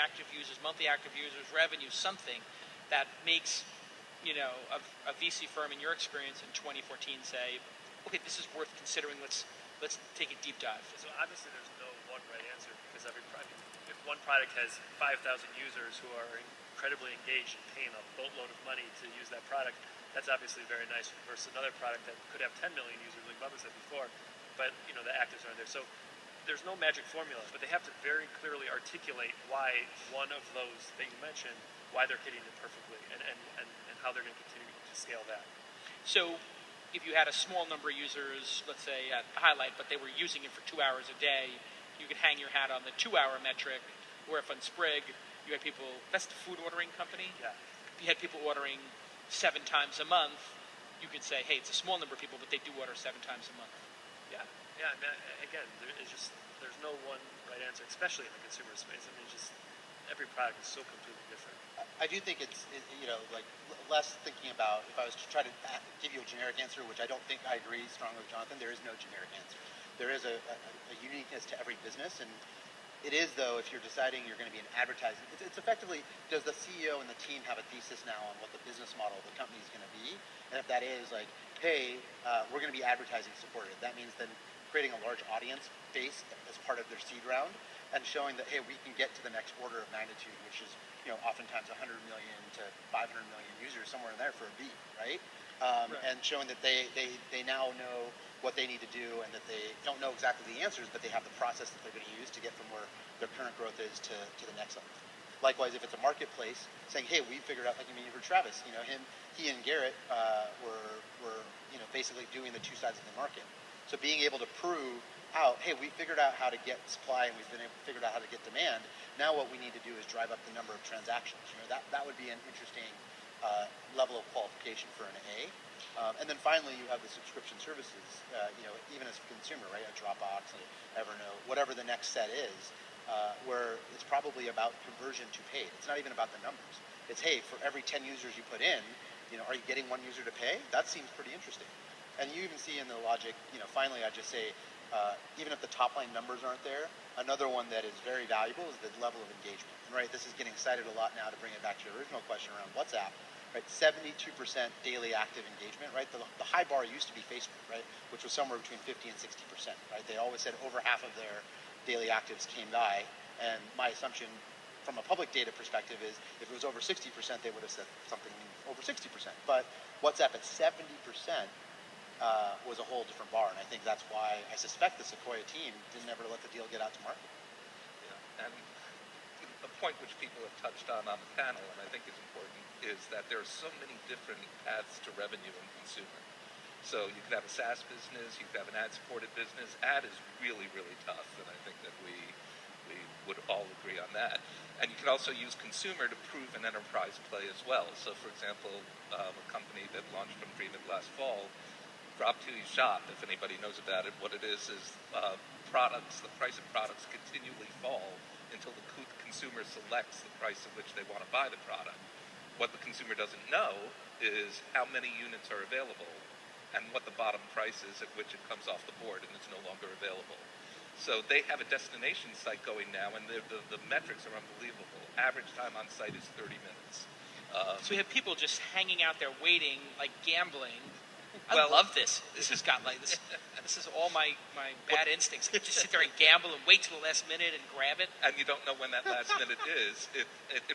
active users, monthly active users, revenue, something that makes, a VC firm in your experience in 2014 say, okay, this is worth considering. Let's take a deep dive. So obviously there's no one right answer because if one product has 5,000 users who are incredibly engaged and paying a boatload of money to use that product, that's obviously very nice versus another product that could have 10 million users, like Bubba said before, but the actives aren't there. So there's no magic formula, but they have to very clearly articulate why one of those that you mentioned, why they're hitting it perfectly, and how they're going to continue to scale that. So if you had a small number of users, let's say at Highlight, but they were using it for 2 hours a day, you could hang your hat on the 2-hour metric, or if on Sprig, you had people, that's the food ordering company? Yeah. If you had people ordering 7 times a month, you could say, hey, it's a small number of people, but they do order 7 times a month. Yeah. Yeah, I mean, again, there's no one right answer, especially in the consumer space. I mean, every product is so completely different. I do think it's like less thinking about, if I was to try to give you a generic answer, which I don't think I agree strongly with Jonathan, there is no generic answer. There is a uniqueness to every business, and it is, though, if you're deciding you're going to be in advertising, it's effectively, does the CEO and the team have a thesis now on what the business model of the company is going to be? And if that is like, hey, we're going to be advertising supported, that means then creating a large audience base as part of their seed round and showing that, hey, we can get to the next order of magnitude, which is, oftentimes 100 million to 500 million users, somewhere in there for a B, right? Right. And showing that they now know what they need to do and that they don't know exactly the answers, but they have the process that they're going to use to get from where their current growth is to the next level. Likewise, if it's a marketplace, saying, hey, we figured out, like you heard Travis, he and Garrett were basically doing the two sides of the market. So being able to prove out, hey, we figured out how to get supply and we've figured out how to get demand. Now what we need to do is drive up the number of transactions. That would be an interesting level of qualification for an A. And then finally, you have the subscription services, even as a consumer, right? A Dropbox, an Evernote, whatever the next set is, where it's probably about conversion to paid. It's not even about the numbers. It's, hey, for every 10 users you put in, are you getting one user to pay? That seems pretty interesting. And you even see in the logic, finally, I just say, even if the top line numbers aren't there, another one that is very valuable is the level of engagement. And right, this is getting cited a lot now to bring it back to your original question around WhatsApp. Right, 72% daily active engagement. Right, the high bar used to be Facebook, right, which was somewhere between 50 and 60%. Right, they always said over half of their daily actives came by, and my assumption from a public data perspective is if it was over 60%, they would have said something over 60%. But WhatsApp at 70%. Was a whole different bar, and I think that's why I suspect the Sequoia team didn't ever let the deal get out to market. Yeah, and a point which people have touched on the panel, and I think is important, is that there are so many different paths to revenue in consumer. So you could have a SaaS business, you could have an ad-supported business. Ad is really, really tough, and I think that we would all agree on that. And you can also use consumer to prove an enterprise play as well. So, for example, a company that launched from Freemint last fall, Drop Till You Shop, if anybody knows about it, what it is products, the price of products continually fall until the consumer selects the price at which they want to buy the product. What the consumer doesn't know is how many units are available and what the bottom price is at which it comes off the board and it's no longer available. So they have a destination site going now, and the metrics are unbelievable. Average time on site is 30 minutes. So we have people just hanging out there waiting, like gambling. I love this. This has got like this. This is all my bad instincts. I just sit there and gamble and wait till the last minute and grab it. And you don't know when that last minute is. It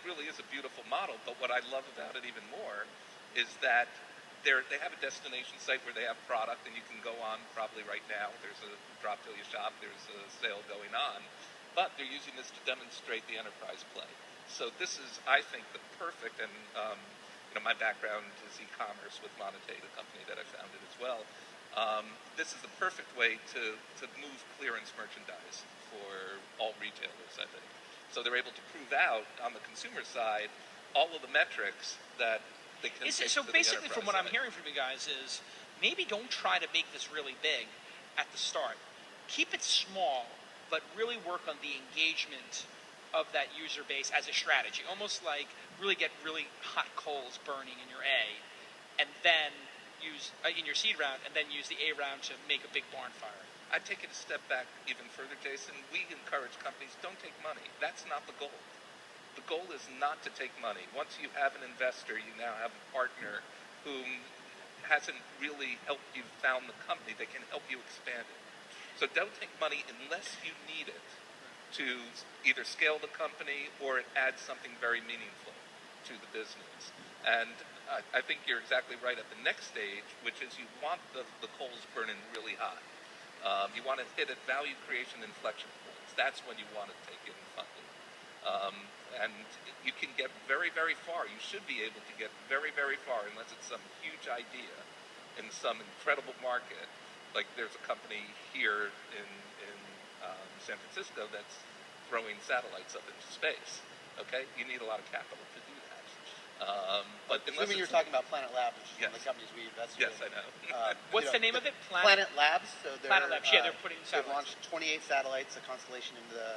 really is a beautiful model. But what I love about it even more is that they have a destination site where they have product, and you can go on probably right now. There's a Drop Till You Shop. There's a sale going on. But they're using this to demonstrate the enterprise play. So this is, I think, the perfect and my background is e-commerce with Monetate, a company that I founded as well. This is the perfect way to move clearance merchandise for all retailers, I think. So they're able to prove out on the consumer side all of the metrics that they can take so to basically, the from what I'm side. hearing from you guys is maybe don't try to make this really big at the start. Keep it small, but really work on the engagement of that user base as a strategy. Almost like really get really hot coals burning in your A, and then use in your seed round, and then use the A round to make a big barn fire. I'd take it a step back even further, Jason. We encourage companies, don't take money. That's not the goal. The goal is not to take money. Once you have an investor, you now have a partner whom hasn't really helped you found the company. They can help you expand it. So don't take money unless you need it to either scale the company or it adds something very meaningful to the business. And I think you're exactly right at the next stage, which is you want the coals burning really hot. You want to hit at value creation inflection points. That's when you want to take in funding. And you can get very, very far. You should be able to get very, very far unless it's some huge idea in some incredible market. Like there's a company here in San Francisco that's throwing satellites up into space. Okay? You need a lot of capital to do that. But Assuming you're talking about Planet Labs, which is one of the companies we invested in. Yes, I know. What's the name of it? Planet Labs. So they're, Planet Labs. Yeah, they're putting they've satellites. launched 28 satellites, a constellation into the